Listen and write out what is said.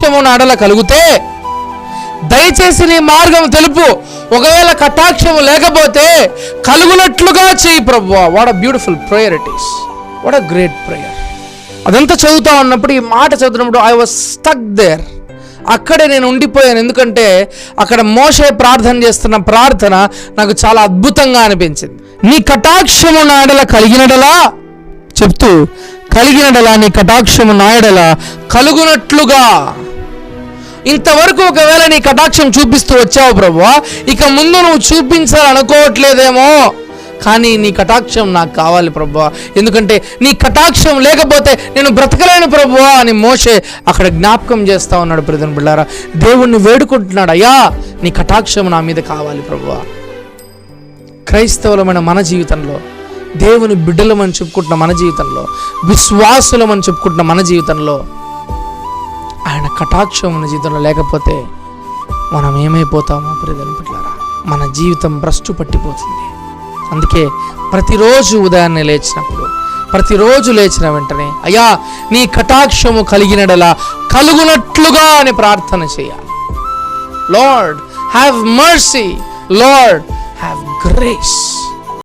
కటాక్షము నా ఎడల కలిగితే దయచేసి నీ మార్గం తెలుపు. ఒకవేళ కటాక్షము లేకపోతే కలుగునట్లుగా చేయి ప్రభువా. What a beautiful prayer it is. What a great prayer. అదంతా చదువుతా ఉన్నప్పుడు, ఈ మాట చదువుతున్నప్పుడు ఐ వాజ్ స్టక్ దేర్. అక్కడే నేను ఉండిపోయాను. ఎందుకంటే అక్కడ మోషే ప్రార్థన చేస్తున్న ప్రార్థన నాకు చాలా అద్భుతంగా అనిపించింది. నీ కటాక్షము నా ఎడల కలిగినడలా చెప్తూ, కలిగినడలా నీ కటాక్షము నా ఎడల కలుగునట్లుగా. ఇంతవరకు ఒకవేళ నీ కటాక్షం చూపిస్తూ వచ్చావు ప్రభువా, ఇక ముందు నువ్వు చూపించాలనుకోవట్లేదేమో, కానీ నీ కటాక్షం నాకు కావాలి ప్రభువా. ఎందుకంటే నీ కటాక్షం లేకపోతే నేను బ్రతకలేను ప్రభువా అని మోషే అక్కడ జ్ఞాపకం చేస్తా ఉన్నాడు. ప్రియమైన బిడ్డలారా, దేవుణ్ణి వేడుకుంటున్నాడు, అయ్యా నీ కటాక్షం నా మీద కావాలి ప్రభువా. క్రైస్తవులమైన మన జీవితంలో, దేవుని బిడ్డలమని చెప్పుకుంటున్న మన జీవితంలో, విశ్వాసులమని చెప్పుకుంటున్న మన జీవితంలో ఆయన కటాక్షం మన జీవితంలో లేకపోతే మనం ఏమైపోతామో ప్రియమైన బిడ్డలారా, మన జీవితం భ్రష్టు పట్టిపోతుంది. అందుకే ప్రతిరోజు ఉదయాన్నే లేచినప్పుడు, ప్రతిరోజు లేచిన వెంటనే అయ్యా నీ కటాక్షము కలిగినడలా కలుగునట్లుగా అని ప్రార్థన చేయాలి. Lord have mercy, lord have grace.